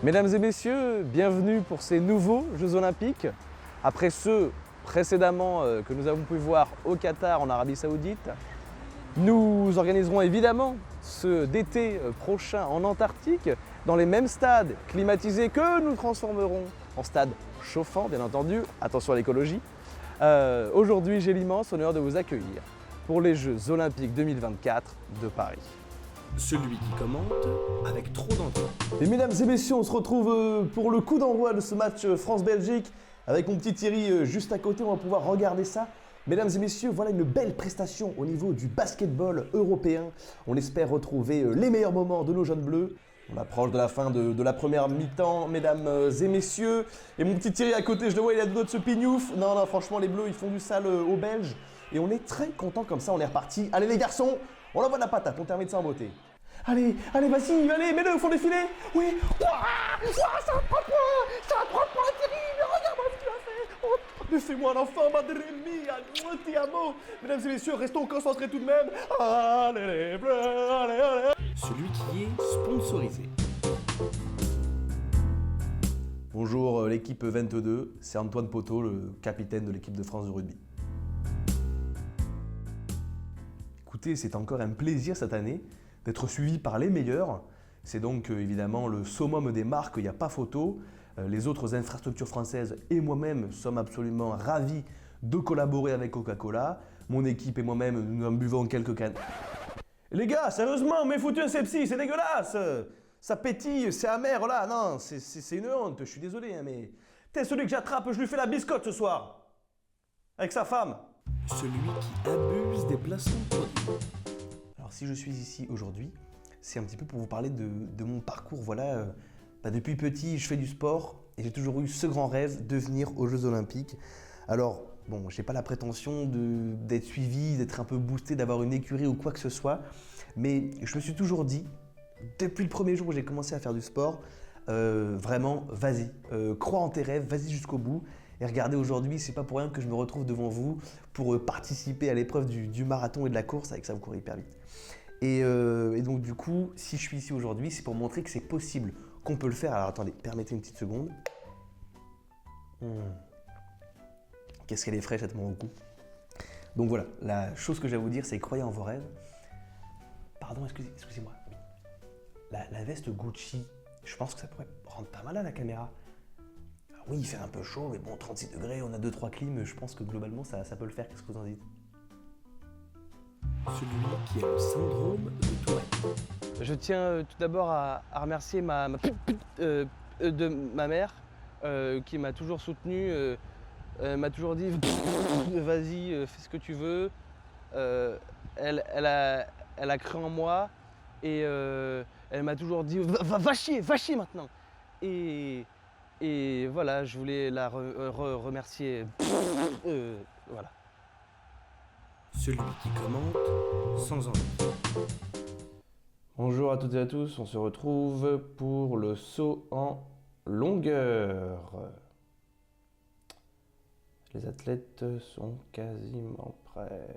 Mesdames et messieurs, bienvenue pour ces nouveaux Jeux Olympiques. Après ceux précédemment que nous avons pu voir au Qatar, en Arabie Saoudite, nous organiserons évidemment ceux d'été prochain en Antarctique, dans les mêmes stades climatisés que nous transformerons en stades chauffants, bien entendu. Attention à l'écologie. Aujourd'hui, j'ai l'immense honneur de vous accueillir pour les Jeux Olympiques 2024 de Paris. Celui qui commente avec trop d'entrain. Et mesdames et messieurs, on se retrouve pour le coup d'envoi de ce match France-Belgique avec mon petit Thierry juste à côté, on va pouvoir regarder ça. Mesdames et messieurs, voilà une belle prestation au niveau du basketball européen. On espère retrouver les meilleurs moments de nos jeunes bleus. On approche de la fin de la première mi-temps, mesdames et messieurs. Et mon petit Thierry à côté, je le vois, il a deux de ce pignouf. Non, franchement, les bleus, ils font du sale aux Belges. Et on est très content comme ça, on est reparti. Allez les garçons, on envoie de la patate, on termine ça en beauté. Allez, vas-y, allez, mets-le au fond défilé. Oui. Ouah, c'est un 3 points. C'est un 3 points, Thierry. Mais regarde-moi ce qu'il a fait. Oh, laissez-moi l'enfant, madre mia, ti amo. Mesdames et messieurs, restons concentrés tout de même. Allez les bleus, allez. Celui qui est sponsorisé. Bonjour l'équipe 22, c'est Antoine Poteau, le capitaine de l'équipe de France de rugby. Écoutez, c'est encore un plaisir cette année d'être suivi par les meilleurs. C'est donc évidemment le summum des marques, il n'y a pas photo. Les autres infrastructures françaises et moi-même sommes absolument ravis de collaborer avec Coca-Cola. Mon équipe et moi-même, nous en buvons quelques cannes. Les gars, sérieusement, mais foutu un sepsi, c'est dégueulasse. Ça pétille, c'est amer là, non, c'est une honte, je suis désolé, hein, mais... T'es celui que j'attrape, je lui fais la biscotte ce soir. Avec sa femme. Celui qui abuse des placements de produits. Alors si je suis ici aujourd'hui, c'est un petit peu pour vous parler de mon parcours. Voilà, depuis petit, je fais du sport et j'ai toujours eu ce grand rêve de venir aux Jeux Olympiques. Alors, bon, j'ai pas la prétention d'être suivi, d'être un peu boosté, d'avoir une écurie ou quoi que ce soit, mais je me suis toujours dit, depuis le premier jour où j'ai commencé à faire du sport, vraiment, vas-y, crois en tes rêves, vas-y jusqu'au bout. Et regardez, aujourd'hui, c'est pas pour rien que je me retrouve devant vous pour participer à l'épreuve du marathon et de la course, avec ça vous courez hyper vite. Et donc du coup, si je suis ici aujourd'hui, c'est pour montrer que c'est possible, qu'on peut le faire. Alors attendez, permettez une petite seconde. Qu'est-ce qu'elle est fraîche cette mon goût. Donc voilà, la chose que j'ai à vous dire, c'est croyez en vos rêves. Pardon, excusez-moi. La veste Gucci, je pense que ça pourrait rendre pas mal à la caméra. Alors oui, il fait un peu chaud, mais bon, 36 degrés, on a 2-3 clims, je pense que globalement ça peut le faire. Qu'est-ce que vous en dites? Celui qui a le syndrome de Tourette. Je tiens tout d'abord à remercier ma mère qui m'a toujours soutenu, m'a toujours dit vas-y, fais ce que tu veux. Elle a cru en moi et elle m'a toujours dit va chier maintenant. Et voilà, je voulais la remercier. Voilà. Celui qui commente sans envie. Bonjour à toutes et à tous, on se retrouve pour le saut en longueur. Les athlètes sont quasiment prêts.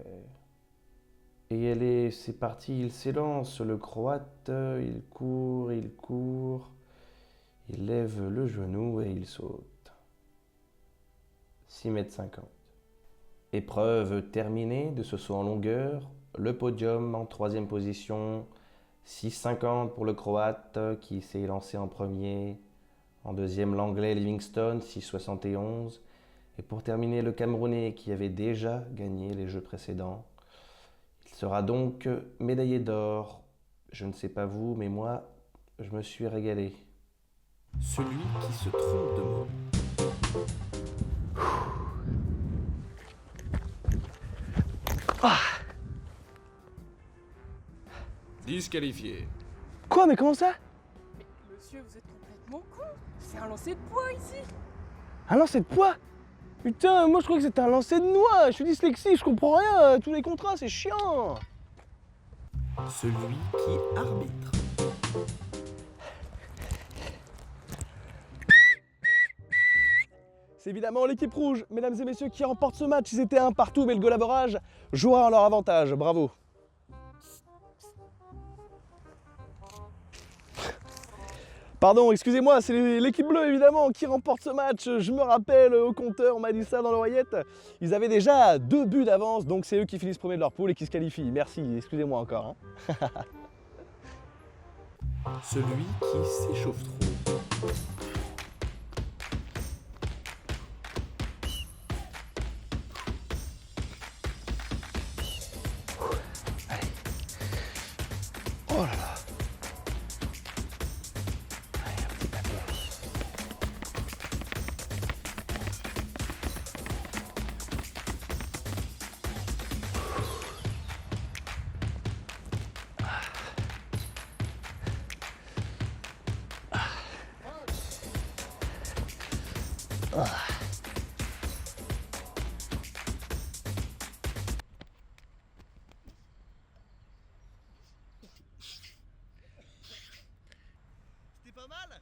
Et c'est parti, il s'élance, le croate, il court, il lève le genou et il saute. 6,50 m. Épreuve terminée de ce saut en longueur, le podium en 3e position, 6,50 pour le croate qui s'est lancé en premier, en 2e l'anglais Livingstone, 6,71 et pour terminer le camerounais qui avait déjà gagné les jeux précédents. Il sera donc médaillé d'or. Je ne sais pas vous, mais moi, je me suis régalé. Celui qui se trompe de mot. Disqualifié. Quoi, mais comment ça? Monsieur, vous êtes complètement con. C'est un lancer de poids ici. Un lancer de poids? Putain, moi je croyais que c'était un lancer de noix. Je suis dyslexique, je comprends rien. Tous les contrats, c'est chiant. Celui qui arbitre. C'est évidemment l'équipe rouge, mesdames et messieurs, qui remporte ce match. Ils étaient un partout, mais le goal average jouera en leur avantage. Bravo. Pardon, excusez-moi, c'est l'équipe bleue évidemment qui remporte ce match. Je me rappelle au compteur, on m'a dit ça dans l'oreillette. Ils avaient déjà 2 buts d'avance, donc c'est eux qui finissent premier de leur poule et qui se qualifient. Merci, excusez-moi encore. Hein. Celui qui s'échauffe trop. Oh là là. Allez, un petit tapis. C'était pas mal?